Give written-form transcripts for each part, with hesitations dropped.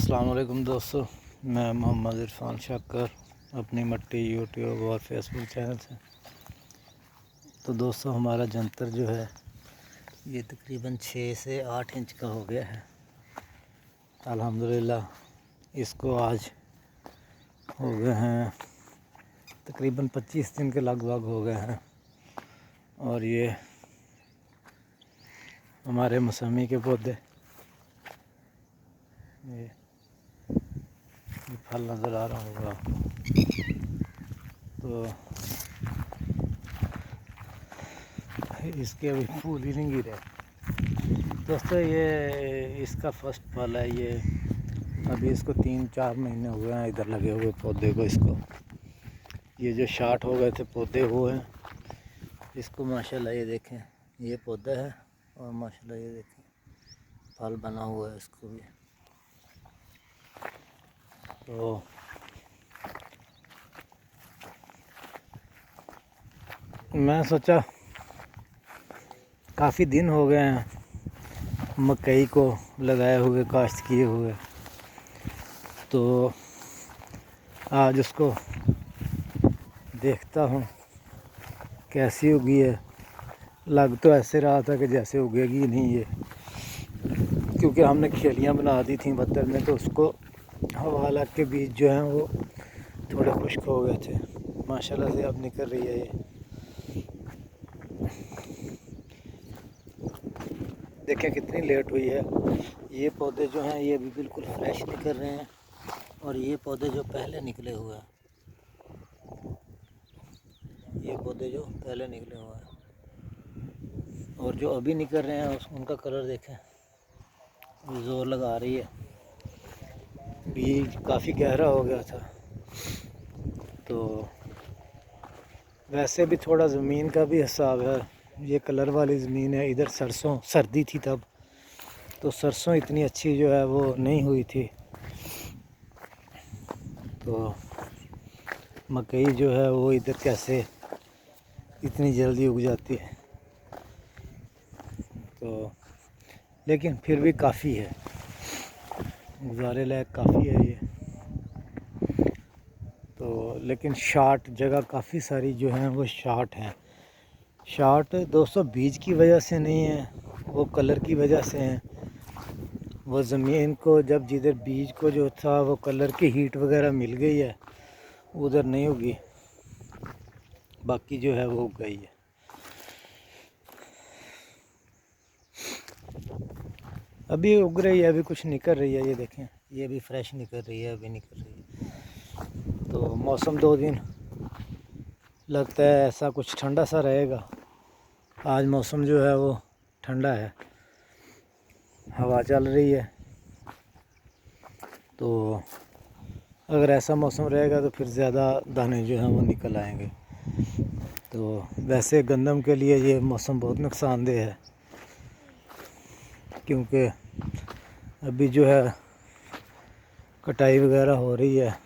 अस्सलाम वालेकुम दोस्तों, मैं मोहम्मद इरफान शाकर अपनी मट्टी यूट्यूब और फेसबुक चैनल से। तो दोस्तों, हमारा जंतर जो है ये तकरीबन 6 से 8 इंच का हो गया है। अल्हम्दुलिल्लाह इसको आज हो गए हैं तकरीबन 25 दिन के लगभग हो गए हैं। और ये हमारे मौसमी के पौधे, ये फल नज़र आ रहा होगा आपको। तो इसके अभी फूल ही नहीं गिरे दोस्तों। ये इसका फर्स्ट फल है। ये अभी इसको 3-4 महीने हुए हैं इधर लगे हुए पौधे को। इसको ये जो शार्ट हो गए थे पौधे वो हैं। इसको माशाल्लाह ये देखें, ये पौधा है और माशाल्लाह ये देखें फल बना हुआ है इसको भी। तो मैं सोचा काफ़ी दिन हो गए हैं मकई को लगाए हुए, काश्त किए हुए, तो आज उसको देखता हूँ कैसी उगी है। लग तो ऐसे रहा था कि जैसे उगेगी नहीं ये, क्योंकि हमने खेलियाँ बना दी थी बत्तर में, तो उसको हवा लग के बीज जो हैं वो थोड़े खुश्क हो गए थे। माशाल्लाह से अब निकल रही है ये। देखें कितनी लेट हुई है। ये पौधे जो हैं ये भी बिल्कुल फ्रेश निकल रहे हैं, और ये पौधे जो पहले निकले हुए हैं, ये पौधे जो पहले निकले हुए हैं और जो अभी निकल रहे हैं उनका कलर देखें, जोर लगा रही है। बीज काफ़ी गहरा हो गया था। तो वैसे भी थोड़ा ज़मीन का भी हिसाब है। ये कलर वाली ज़मीन है। इधर सरसों सर्दी थी तब, तो सरसों इतनी अच्छी जो है वो नहीं हुई थी। तो मकई जो है वो इधर कैसे इतनी जल्दी उग जाती है। तो लेकिन फिर भी काफ़ी है, गुजारे लायक काफ़ी है ये। तो लेकिन शार्ट जगह काफ़ी सारी जो हैं वो शार्ट हैं। शार्ट दोस्तों बीज की वजह से नहीं है, वो कलर की वजह से हैं। वो ज़मीन को जब जिधर बीज को जो था वो कलर की हीट वगैरह मिल गई है, उधर नहीं उगी, बाकी जो है वो उग गई है। अभी उग रही है, अभी कुछ निकल रही है। ये देखें, ये भी फ्रेश निकल रही है, अभी निकल रही है। तो मौसम 2 दिन लगता है ऐसा कुछ ठंडा सा रहेगा। आज मौसम जो है वो ठंडा है, हवा चल रही है। तो अगर ऐसा मौसम रहेगा तो फिर ज़्यादा दाने जो हैं वो निकल आएंगे। तो वैसे गंदम के लिए ये मौसम बहुत नुकसानदेह है, क्योंकि अभी जो है कटाई वगैरह हो रही है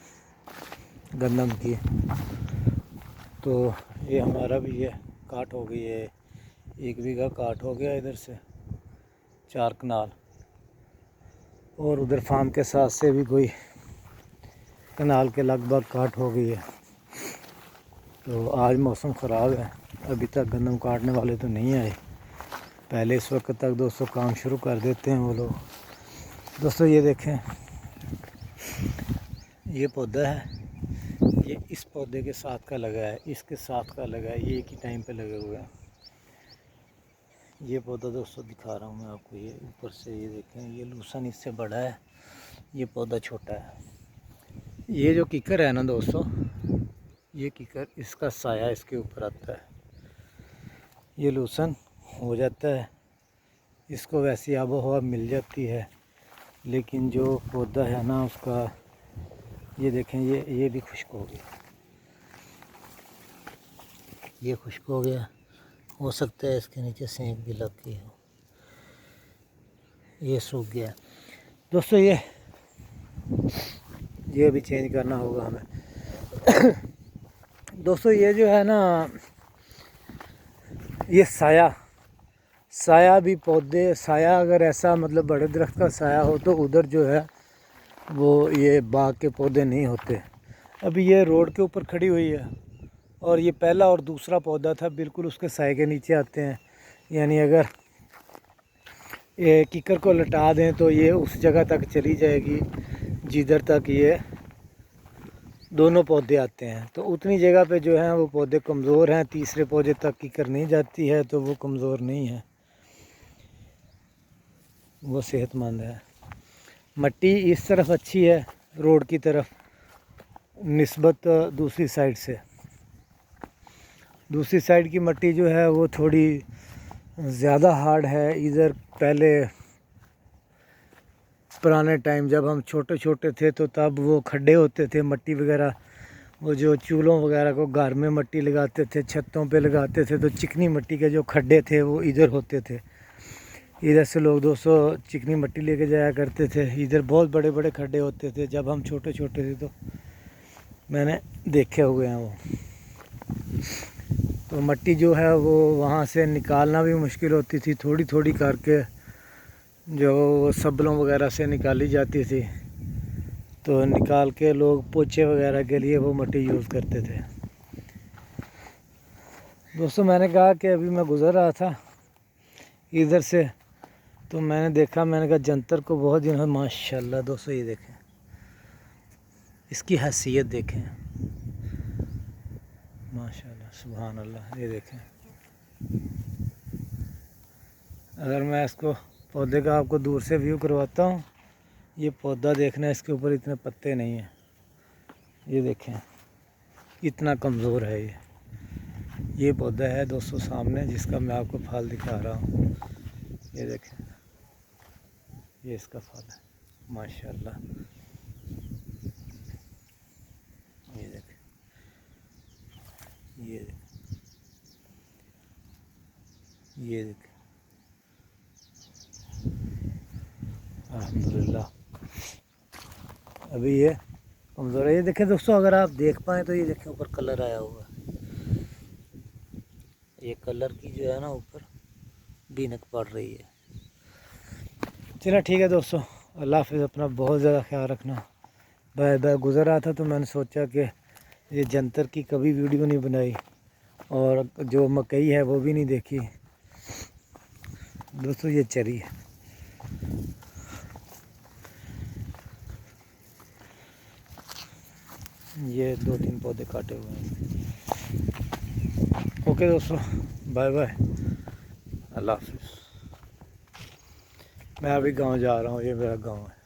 गंदम की। तो ये हमारा भी ये काट हो गई है, 1 बीघा काट हो गया इधर से 4 कनाल, और उधर फार्म के साथ से भी कोई कनाल के लगभग काट हो गई है। तो आज मौसम ख़राब है, अभी तक गंदम काटने वाले तो नहीं आए। पहले इस वक्त तक दोस्तों काम शुरू कर देते हैं वो लोग। दोस्तों ये देखें, ये पौधा है, ये इस पौधे के साथ का लगा है, इसके साथ का लगा है, ये एक ही टाइम पे लगे हुए हैं। ये पौधा दोस्तों दिखा रहा हूँ मैं आपको, ये ऊपर से ये देखें, ये लूसन इससे बड़ा है, ये पौधा छोटा है। ये जो किकर है ना दोस्तों, ये किकर, इसका साया इसके ऊपर आता है, ये लूसन हो जाता है, इसको वैसी आबो हवा मिल जाती है। लेकिन जो पौधा है ना उसका, ये देखें, ये भी खुश्क हो गया, ये खुश्क हो गया। हो सकता है इसके नीचे सेंक भी लग गई हो, ये सूख गया दोस्तों। ये भी चेंज करना होगा हमें। दोस्तों ये जो है ना, ये साया भी पौधे, साया अगर ऐसा मतलब बड़े दरख्त का साया हो तो उधर जो है वो ये बाग के पौधे नहीं होते। अभी ये रोड के ऊपर खड़ी हुई है और ये पहला और दूसरा पौधा था, बिल्कुल उसके साए के नीचे आते हैं। यानी अगर ये किकर को लटा दें तो ये उस जगह तक चली जाएगी जिधर तक ये दोनों पौधे आते हैं। तो उतनी जगह पे जो है वो पौधे कमज़ोर हैं, तीसरे पौधे तक किकर नहीं जाती है, तो वो कमज़ोर नहीं है, वो सेहतमंद है। मिट्टी इस तरफ अच्छी है रोड की तरफ निस्बत दूसरी साइड से। दूसरी साइड की मिट्टी जो है वो थोड़ी ज़्यादा हार्ड है। इधर पहले पुराने टाइम जब हम छोटे छोटे थे तो तब वो खड्डे होते थे, मिट्टी वगैरह, वो जो चूल्हों वगैरह को घर में मिट्टी लगाते थे, छतों पे लगाते थे, तो चिकनी मिट्टी के जो खड्डे थे वो इधर होते थे। इधर से लोग 200 चिकनी मिट्टी लेके जाया करते थे। इधर बहुत बड़े बड़े खड्डे होते थे जब हम छोटे छोटे थे, तो मैंने देखे हुए हैं वो। तो मिट्टी जो है वो वहाँ से निकालना भी मुश्किल होती थी, थोड़ी थोड़ी करके जो सबलों वगैरह से निकाली जाती थी, तो निकाल के लोग पोछे वगैरह के लिए वो मिट्टी यूज़ करते थे। दोस्तों मैंने कहा कि अभी मैं गुज़र रहा था इधर से, तो मैंने देखा, मैंने कहा जंतर को बहुत दिन हो। माशाल्लाह दोस्तों ये देखें, इसकी हैसियत देखें, माशाल्लाह सुभान अल्लाह। ये देखें, अगर मैं इसको पौधे का आपको दूर से व्यू करवाता हूँ, ये पौधा देखना, इसके ऊपर इतने पत्ते नहीं हैं। ये देखें इतना कमज़ोर है ये पौधा है दोस्तों सामने, जिसका मैं आपको फल दिखा रहा हूँ। ये देखें, ये इसका फल है माशाल्लाह। ये देखें, ये देखें, ये देखें, अल्हम्दुलिल्लाह अभी ये कमज़ोर है। ये देखें दोस्तों, अगर आप देख पाएँ तो ये देखें ऊपर कलर आया हुआ है, ये कलर की जो है ना ऊपर बीनक पड़ रही है। चलो ठीक है दोस्तों, अल्लाह हाफ़िज़, अपना बहुत ज़्यादा ख्याल रखना। बाय गुज़र रहा था तो मैंने सोचा कि ये जंतर की कभी वीडियो नहीं बनाई और जो मकई है वो भी नहीं देखी। दोस्तों ये चरी है, ये 2-3 पौधे काटे हुए हैं। ओके दोस्तों, बाय बाय, अल्लाह हाफ़िज़। मैं अभी गांव जा रहा हूँ, ये मेरा गांव है।